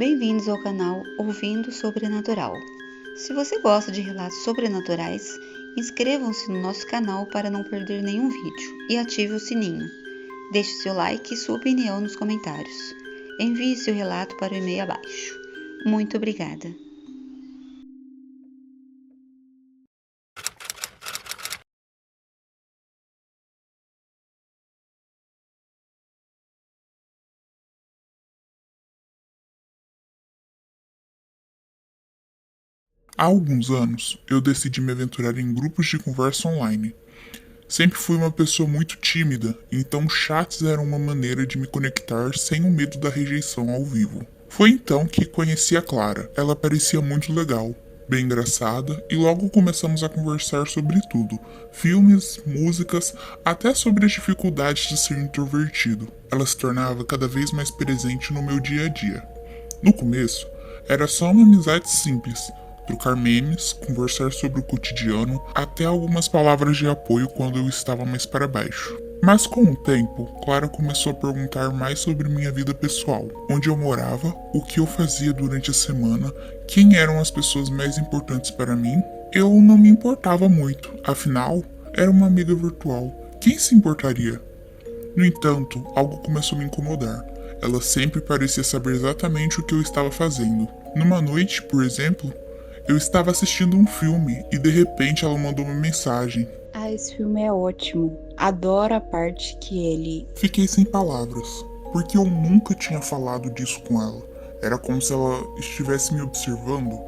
Bem-vindos ao canal Ouvindo Sobrenatural. Se você gosta de relatos sobrenaturais, inscrevam-se no nosso canal para não perder nenhum vídeo e ative o sininho. Deixe seu like e sua opinião nos comentários. Envie seu relato para o e-mail abaixo. Muito obrigada! Há alguns anos, eu decidi me aventurar em grupos de conversa online. Sempre fui uma pessoa muito tímida, então chats eram uma maneira de me conectar sem o medo da rejeição ao vivo. Foi então que conheci a Clara. Ela parecia muito legal, bem engraçada, e logo começamos a conversar sobre tudo: filmes, músicas, até sobre as dificuldades de ser introvertido. Ela se tornava cada vez mais presente no meu dia a dia. No começo, era só uma amizade simples, trocar memes, conversar sobre o cotidiano, até algumas palavras de apoio quando eu estava mais para baixo. Mas com o tempo, Clara começou a perguntar mais sobre minha vida pessoal, onde eu morava, o que eu fazia durante a semana, quem eram as pessoas mais importantes para mim. Eu não me importava muito, afinal, era uma amiga virtual. Quem se importaria? No entanto, algo começou a me incomodar. Ela sempre parecia saber exatamente o que eu estava fazendo. Numa noite, por exemplo, eu estava assistindo um filme e de repente ela mandou uma mensagem. Esse filme é ótimo. Adoro a parte que ele... Fiquei sem palavras, porque eu nunca tinha falado disso com ela. Era como se ela estivesse me observando.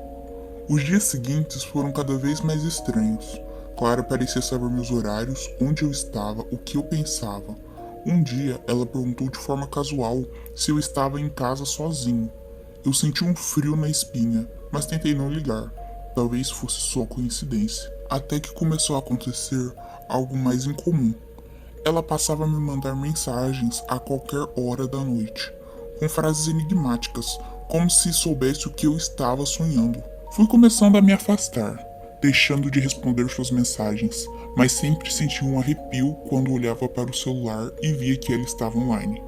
Os dias seguintes foram cada vez mais estranhos. Clara parecia saber meus horários, onde eu estava, o que eu pensava. Um dia, ela perguntou de forma casual se eu estava em casa sozinho. Eu senti um frio na espinha, mas tentei não ligar. Talvez fosse só coincidência. Até que começou a acontecer algo mais incomum. Ela passava a me mandar mensagens a qualquer hora da noite, com frases enigmáticas, como se soubesse o que eu estava sonhando. Fui começando a me afastar, deixando de responder suas mensagens, mas sempre sentia um arrepio quando olhava para o celular e via que ela estava online.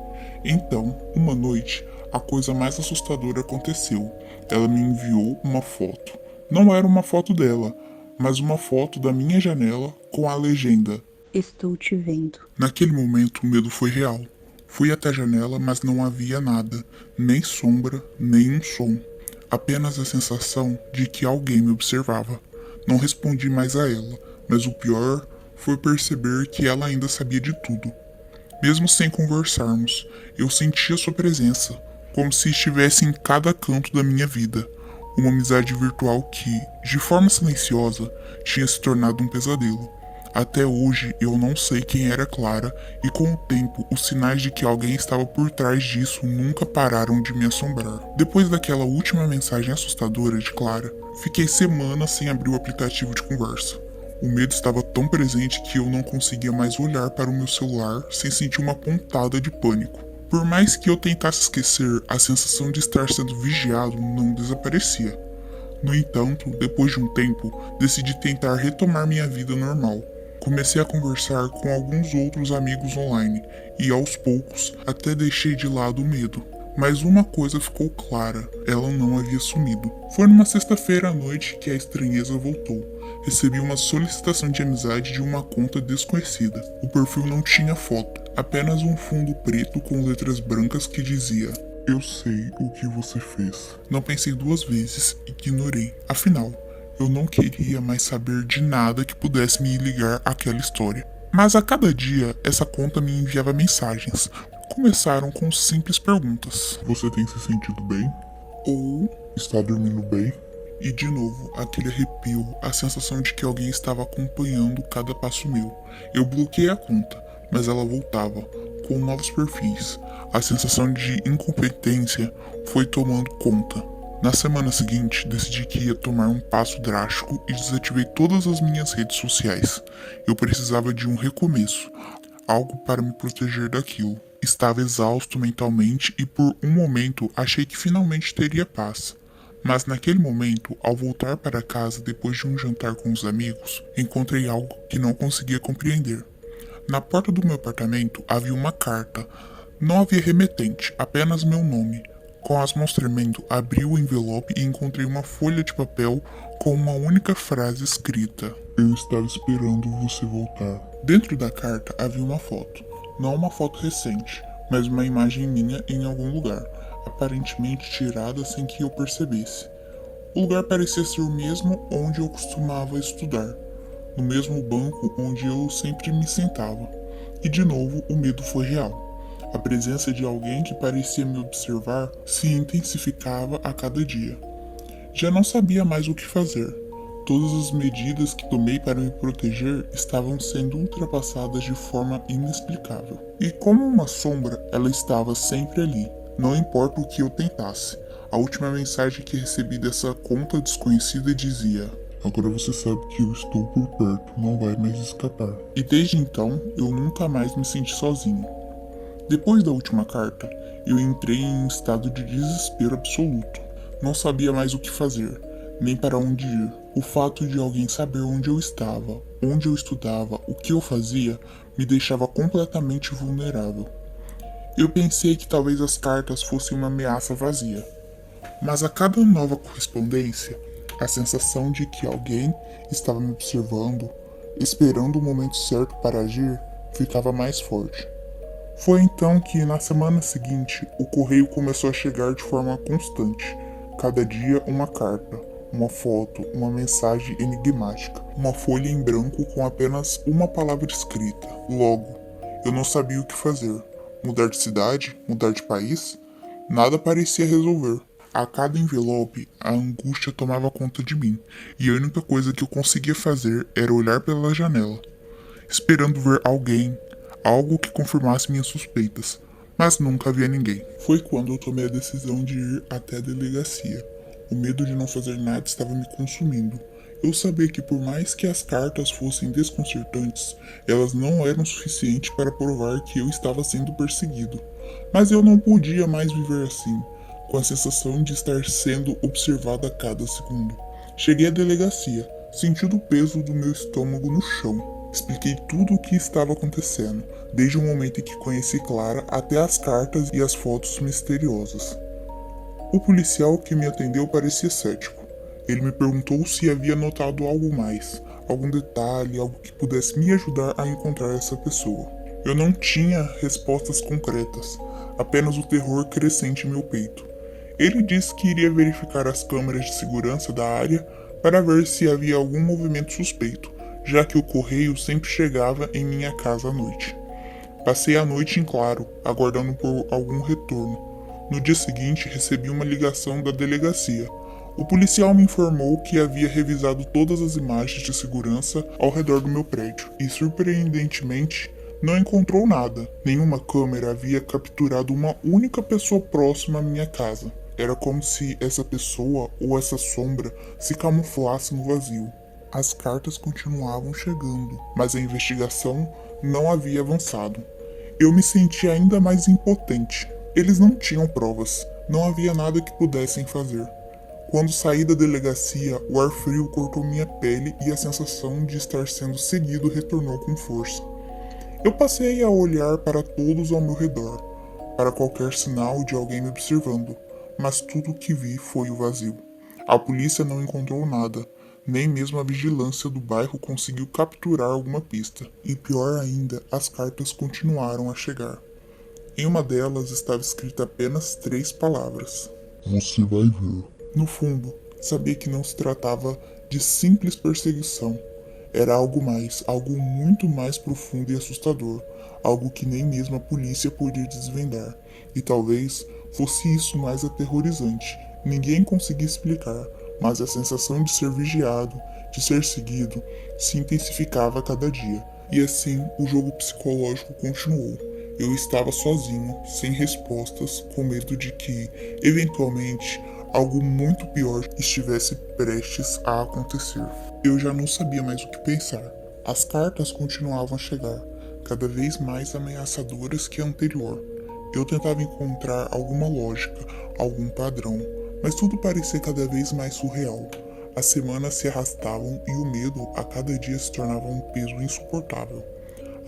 Então, uma noite, a coisa mais assustadora aconteceu. Ela me enviou uma foto. Não era uma foto dela, mas uma foto da minha janela com a legenda: Estou te vendo. Naquele momento, o medo foi real. Fui até a janela, mas não havia nada, nem sombra, nem um som. Apenas a sensação de que alguém me observava. Não respondi mais a ela, mas o pior foi perceber que ela ainda sabia de tudo. Mesmo sem conversarmos, eu sentia sua presença, como se estivesse em cada canto da minha vida. Uma amizade virtual que, de forma silenciosa, tinha se tornado um pesadelo. Até hoje eu não sei quem era Clara, e com o tempo os sinais de que alguém estava por trás disso nunca pararam de me assombrar. Depois daquela última mensagem assustadora de Clara, fiquei semanas sem abrir o aplicativo de conversa. O medo estava tão presente que eu não conseguia mais olhar para o meu celular sem sentir uma pontada de pânico. Por mais que eu tentasse esquecer, a sensação de estar sendo vigiado não desaparecia. No entanto, depois de um tempo, decidi tentar retomar minha vida normal. Comecei a conversar com alguns outros amigos online e, aos poucos, até deixei de lado o medo. Mas uma coisa ficou clara: ela não havia sumido. Foi numa sexta-feira à noite que a estranheza voltou. Recebi uma solicitação de amizade de uma conta desconhecida. O perfil não tinha foto, apenas um fundo preto com letras brancas que dizia: Eu sei o que você fez. Não pensei duas vezes, ignorei. Afinal, eu não queria mais saber de nada que pudesse me ligar àquela história. Mas a cada dia, essa conta me enviava mensagens. Começaram com simples perguntas: Você tem se sentido bem? Ou está dormindo bem? E de novo, aquele arrepio, a sensação de que alguém estava acompanhando cada passo meu. Eu bloqueei a conta, mas ela voltava, com novos perfis. A sensação de incompetência foi tomando conta. Na semana seguinte, decidi que ia tomar um passo drástico e desativei todas as minhas redes sociais. Eu precisava de um recomeço, algo para me proteger daquilo. Estava exausto mentalmente e por um momento achei que finalmente teria paz. Mas naquele momento, ao voltar para casa depois de um jantar com os amigos, encontrei algo que não conseguia compreender. Na porta do meu apartamento havia uma carta. Não havia remetente, apenas meu nome, Com as mãos tremendo, abri o envelope e encontrei uma folha de papel com uma única frase escrita: Eu estava esperando você voltar. Dentro da carta havia uma foto. Não uma foto recente, mas uma imagem minha em algum lugar, aparentemente tirada sem que eu percebesse. O lugar parecia ser o mesmo onde eu costumava estudar, no mesmo banco onde eu sempre me sentava. E de novo o medo foi real. A presença de alguém que parecia me observar se intensificava a cada dia. Já não sabia mais o que fazer. Todas as medidas que tomei para me proteger estavam sendo ultrapassadas de forma inexplicável. E como uma sombra, ela estava sempre ali, não importa o que eu tentasse. A última mensagem que recebi dessa conta desconhecida dizia: Agora você sabe que eu estou por perto, não vai mais escapar. E desde então, eu nunca mais me senti sozinho. Depois da última carta, eu entrei em um estado de desespero absoluto. Não sabia mais o que fazer, nem para onde ir. O fato de alguém saber onde eu estava, onde eu estudava, o que eu fazia, me deixava completamente vulnerável. Eu pensei que talvez as cartas fossem uma ameaça vazia. Mas a cada nova correspondência, a sensação de que alguém estava me observando, esperando o momento certo para agir, ficava mais forte. Foi então que, na semana seguinte, o correio começou a chegar de forma constante. Cada dia uma carta, uma foto, uma mensagem enigmática, uma folha em branco com apenas uma palavra escrita. Logo, eu não sabia o que fazer. Mudar de cidade? Mudar de país? Nada parecia resolver. A cada envelope, a angústia tomava conta de mim, e a única coisa que eu conseguia fazer era olhar pela janela, esperando ver alguém, algo que confirmasse minhas suspeitas, mas nunca havia ninguém. Foi quando eu tomei a decisão de ir até a delegacia. O medo de não fazer nada estava me consumindo. Eu sabia que por mais que as cartas fossem desconcertantes, elas não eram suficientes para provar que eu estava sendo perseguido. Mas eu não podia mais viver assim, com a sensação de estar sendo observado a cada segundo. Cheguei à delegacia, sentindo o peso do meu estômago no chão. Expliquei tudo o que estava acontecendo, desde o momento em que conheci Clara até as cartas e as fotos misteriosas. O policial que me atendeu parecia cético. Ele me perguntou se havia notado algo mais, algum detalhe, algo que pudesse me ajudar a encontrar essa pessoa. Eu não tinha respostas concretas, apenas o terror crescente em meu peito. Ele disse que iria verificar as câmeras de segurança da área para ver se havia algum movimento suspeito, já que o correio sempre chegava em minha casa à noite. Passei a noite em claro, aguardando por algum retorno. No dia seguinte, recebi uma ligação da delegacia. O policial me informou que havia revisado todas as imagens de segurança ao redor do meu prédio e, surpreendentemente, não encontrou nada. Nenhuma câmera havia capturado uma única pessoa próxima à minha casa. Era como se essa pessoa ou essa sombra se camuflasse no vazio. As cartas continuavam chegando, mas a investigação não havia avançado. Eu me sentia ainda mais impotente. Eles não tinham provas, não havia nada que pudessem fazer. Quando saí da delegacia, o ar frio cortou minha pele e a sensação de estar sendo seguido retornou com força. Eu passei a olhar para todos ao meu redor, para qualquer sinal de alguém me observando, mas tudo o que vi foi o vazio. A polícia não encontrou nada, nem mesmo a vigilância do bairro conseguiu capturar alguma pista. E pior ainda, as cartas continuaram a chegar. Em uma delas estava escrita apenas 3 palavras. Você vai ver. No fundo, sabia que não se tratava de simples perseguição. Era algo mais, algo muito mais profundo e assustador, algo que nem mesmo a polícia podia desvendar. E talvez fosse isso mais aterrorizante. Ninguém conseguia explicar, mas a sensação de ser vigiado, de ser seguido, se intensificava a cada dia. E assim, o jogo psicológico continuou. Eu estava sozinho, sem respostas, com medo de que, eventualmente, algo muito pior estivesse prestes a acontecer. Eu já não sabia mais o que pensar. As cartas continuavam a chegar, cada vez mais ameaçadoras que a anterior. Eu tentava encontrar alguma lógica, algum padrão, mas tudo parecia cada vez mais surreal. As semanas se arrastavam e o medo a cada dia se tornava um peso insuportável.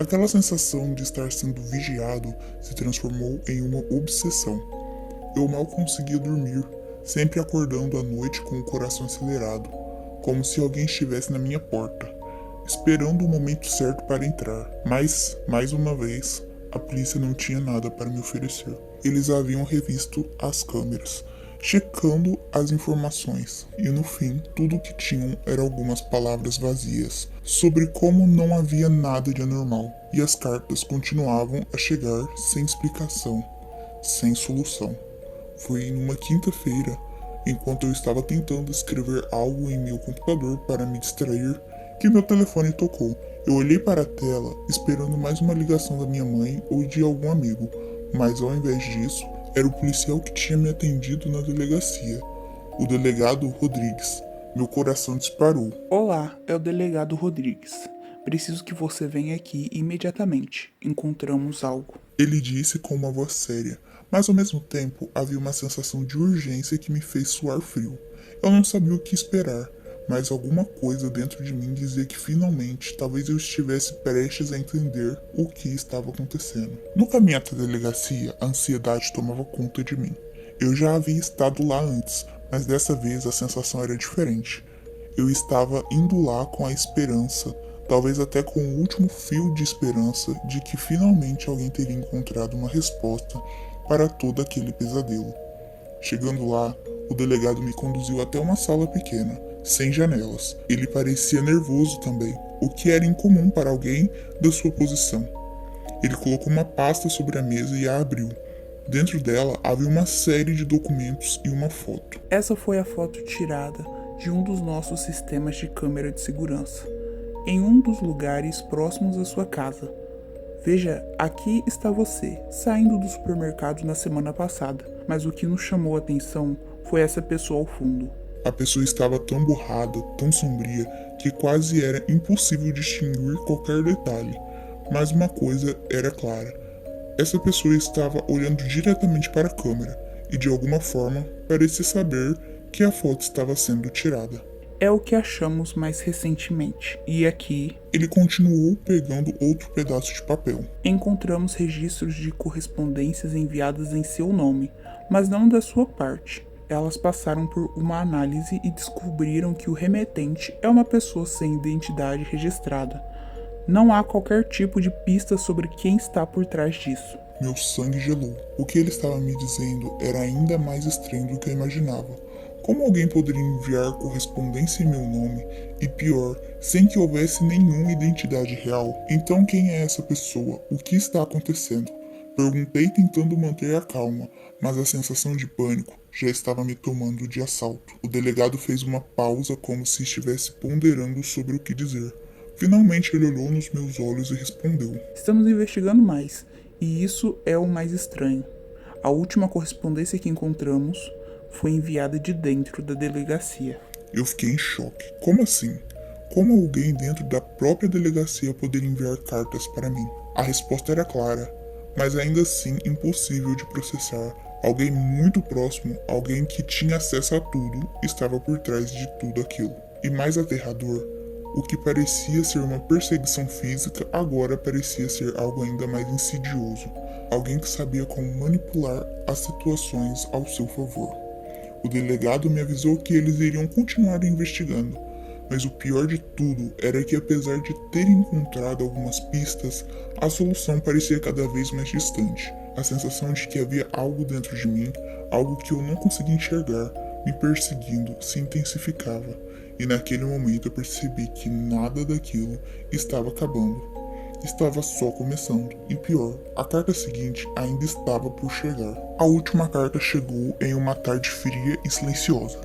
Aquela sensação de estar sendo vigiado se transformou em uma obsessão. Eu mal conseguia dormir, sempre acordando à noite com o coração acelerado, como se alguém estivesse na minha porta, esperando o momento certo para entrar. Mas, mais uma vez, a polícia não tinha nada para me oferecer. Eles haviam revisto as câmeras, checando as informações, e no fim, tudo o que tinham eram algumas palavras vazias, sobre como não havia nada de anormal, e as cartas continuavam a chegar sem explicação, sem solução. Foi numa quinta-feira, enquanto eu estava tentando escrever algo em meu computador para me distrair, que meu telefone tocou. Eu olhei para a tela, esperando mais uma ligação da minha mãe ou de algum amigo, mas ao invés disso, era o policial que tinha me atendido na delegacia, o delegado Rodrigues. Meu coração disparou. Olá, é o delegado Rodrigues. Preciso que você venha aqui imediatamente. Encontramos algo. Ele disse com uma voz séria, mas ao mesmo tempo havia uma sensação de urgência que me fez suar frio. Eu não sabia o que esperar, mas alguma coisa dentro de mim dizia que finalmente talvez eu estivesse prestes a entender o que estava acontecendo. No caminho até a delegacia, a ansiedade tomava conta de mim. Eu já havia estado lá antes, mas dessa vez a sensação era diferente. Eu estava indo lá com a esperança, talvez até com o último fio de esperança de que finalmente alguém teria encontrado uma resposta para todo aquele pesadelo. Chegando lá, o delegado me conduziu até uma sala pequena, sem janelas. Ele parecia nervoso também, o que era incomum para alguém da sua posição. Ele colocou uma pasta sobre a mesa e a abriu. Dentro dela havia uma série de documentos e uma foto. Essa foi a foto tirada de um dos nossos sistemas de câmera de segurança, em um dos lugares próximos à sua casa. Veja, aqui está você, saindo do supermercado na semana passada, mas o que nos chamou a atenção foi essa pessoa ao fundo. A pessoa estava tão borrada, tão sombria, que quase era impossível distinguir qualquer detalhe. Mas uma coisa era clara. Essa pessoa estava olhando diretamente para a câmera e, de alguma forma, parecia saber que a foto estava sendo tirada. É o que achamos mais recentemente. E aqui Ele continuou pegando outro pedaço de papel. encontramos registros de correspondências enviadas em seu nome, mas não da sua parte. Elas passaram por uma análise e descobriram que o remetente é uma pessoa sem identidade registrada. Não há qualquer tipo de pista sobre quem está por trás disso. Meu sangue gelou. O que ele estava me dizendo era ainda mais estranho do que eu imaginava. Como alguém poderia enviar correspondência em meu nome e, pior, sem que houvesse nenhuma identidade real? Então quem é essa pessoa? O que está acontecendo? Perguntei tentando manter a calma, mas a sensação de pânico já estava me tomando de assalto. O delegado fez uma pausa como se estivesse ponderando sobre o que dizer. Finalmente ele olhou nos meus olhos e respondeu. Estamos investigando mais, e isso é o mais estranho. A última correspondência que encontramos foi enviada de dentro da delegacia. Eu fiquei em choque. Como assim? Como alguém dentro da própria delegacia poderia enviar cartas para mim? A resposta era clara, mas ainda assim impossível de processar. Alguém muito próximo, alguém que tinha acesso a tudo, estava por trás de tudo aquilo. E mais aterrador, o que parecia ser uma perseguição física agora parecia ser algo ainda mais insidioso. Alguém que sabia como manipular as situações ao seu favor. O delegado me avisou que eles iriam continuar investigando, mas o pior de tudo era que, apesar de ter encontrado algumas pistas, a solução parecia cada vez mais distante. A sensação de que havia algo dentro de mim, algo que eu não conseguia enxergar, me perseguindo, se intensificava, e naquele momento eu percebi que nada daquilo estava acabando. Estava só começando, e pior, a carta seguinte ainda estava por chegar. A última carta chegou em uma tarde fria e silenciosa.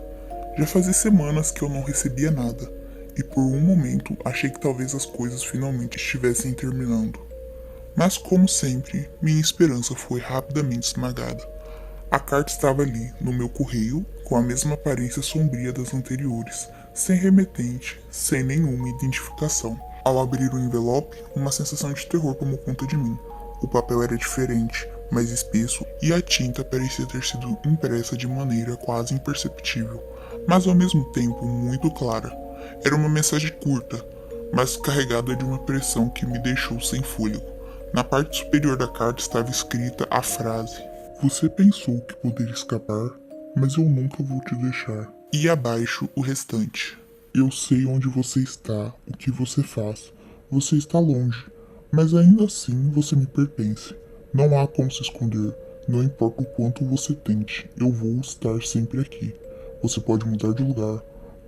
Já fazia semanas que eu não recebia nada, e por um momento achei que talvez as coisas finalmente estivessem terminando. Mas como sempre, minha esperança foi rapidamente esmagada. A carta estava ali, no meu correio, com a mesma aparência sombria das anteriores, sem remetente, sem nenhuma identificação. Ao abrir o envelope, uma sensação de terror tomou conta de mim. O papel era diferente, mais espesso, e a tinta parecia ter sido impressa de maneira quase imperceptível, mas ao mesmo tempo muito clara. Era uma mensagem curta, mas carregada de uma pressão que me deixou sem fôlego. Na parte superior da carta estava escrita a frase: Você pensou que poderia escapar, mas eu nunca vou te deixar. E abaixo o restante. Eu sei onde você está, o que você faz. Você está longe, mas ainda assim você me pertence. Não há como se esconder. Não importa o quanto você tente, eu vou estar sempre aqui. Você pode mudar de lugar,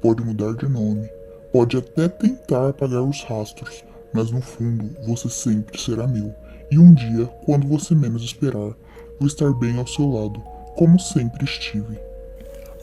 pode mudar de nome, pode até tentar apagar os rastros, mas no fundo você sempre será meu. E um dia, quando você menos esperar, vou estar bem ao seu lado, como sempre estive.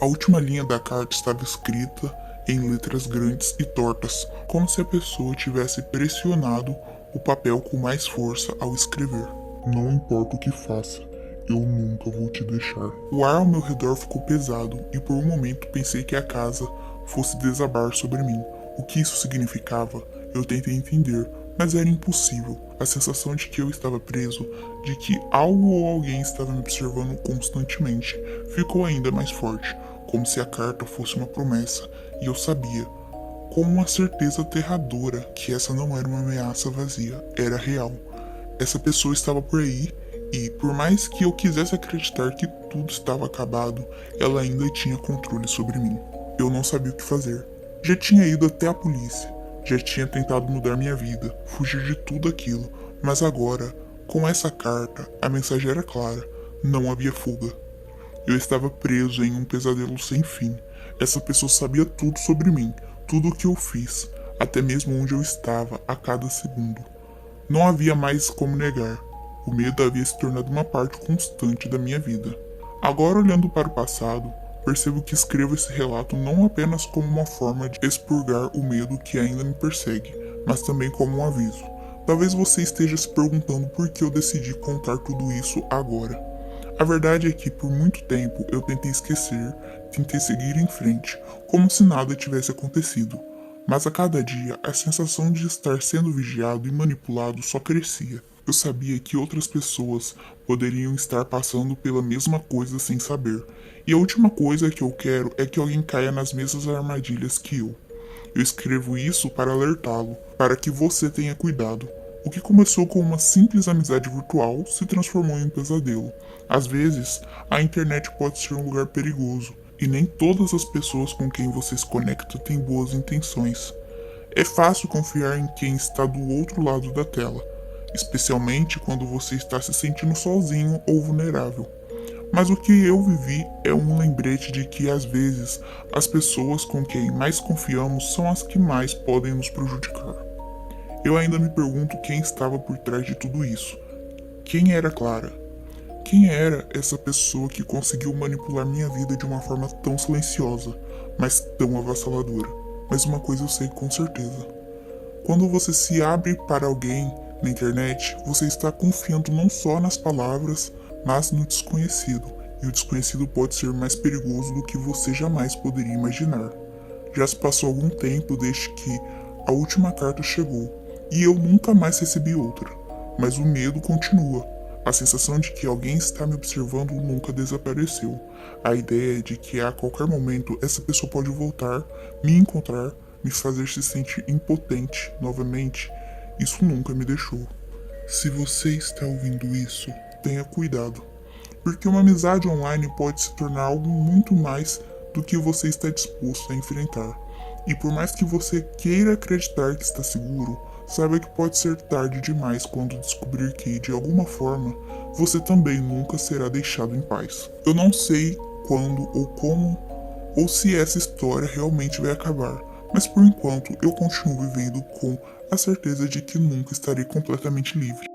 A última linha da carta estava escrita em letras grandes e tortas, como se a pessoa tivesse pressionado o papel com mais força ao escrever. Não importa o que faça, eu nunca vou te deixar. O ar ao meu redor ficou pesado e por um momento pensei que a casa fosse desabar sobre mim. O que isso significava, eu tentei entender, mas era impossível. A sensação de que eu estava preso, de que algo ou alguém estava me observando constantemente, ficou ainda mais forte, como se a carta fosse uma promessa, e eu sabia, com uma certeza aterradora, que essa não era uma ameaça vazia, era real. Essa pessoa estava por aí, e por mais que eu quisesse acreditar que tudo estava acabado, ela ainda tinha controle sobre mim. Eu não sabia o que fazer. Já tinha ido até a polícia. Já tinha tentado mudar minha vida, fugir de tudo aquilo, mas agora, com essa carta, a mensagem era clara: não havia fuga. Eu estava preso em um pesadelo sem fim. Essa pessoa sabia tudo sobre mim, tudo o que eu fiz, até mesmo onde eu estava a cada segundo. Não havia mais como negar. O medo havia se tornado uma parte constante da minha vida. Agora, olhando para o passado, percebo que escrevo esse relato não apenas como uma forma de expurgar o medo que ainda me persegue, mas também como um aviso. Talvez você esteja se perguntando por que eu decidi contar tudo isso agora. A verdade é que por muito tempo eu tentei esquecer, tentei seguir em frente, como se nada tivesse acontecido. Mas a cada dia a sensação de estar sendo vigiado e manipulado só crescia. Eu sabia que outras pessoas poderiam estar passando pela mesma coisa sem saber. E a última coisa que eu quero é que alguém caia nas mesmas armadilhas que eu. Eu escrevo isso para alertá-lo, para que você tenha cuidado. O que começou com uma simples amizade virtual se transformou em um pesadelo. Às vezes, a internet pode ser um lugar perigoso, e nem todas as pessoas com quem você se conecta têm boas intenções. É fácil confiar em quem está do outro lado da tela, especialmente quando você está se sentindo sozinho ou vulnerável. Mas o que eu vivi é um lembrete de que às vezes as pessoas com quem mais confiamos são as que mais podem nos prejudicar. Eu ainda me pergunto quem estava por trás de tudo isso. Quem era Clara? Quem era essa pessoa que conseguiu manipular minha vida de uma forma tão silenciosa, mas tão avassaladora? Mas uma coisa eu sei com certeza. Quando você se abre para alguém na internet, você está confiando não só nas palavras, mas no desconhecido. E o desconhecido pode ser mais perigoso do que você jamais poderia imaginar. Já se passou algum tempo desde que a última carta chegou, e eu nunca mais recebi outra. Mas o medo continua. A sensação de que alguém está me observando nunca desapareceu. A ideia de que a qualquer momento essa pessoa pode voltar, me encontrar, me fazer se sentir impotente novamente, isso nunca me deixou. Se você está ouvindo isso, tenha cuidado, porque uma amizade online pode se tornar algo muito mais do que você está disposto a enfrentar. E por mais que você queira acreditar que está seguro, saiba que pode ser tarde demais quando descobrir que, de alguma forma, você também nunca será deixado em paz. Eu não sei quando ou como, ou se essa história realmente vai acabar, mas por enquanto eu continuo vivendo com a certeza de que nunca estarei completamente livre.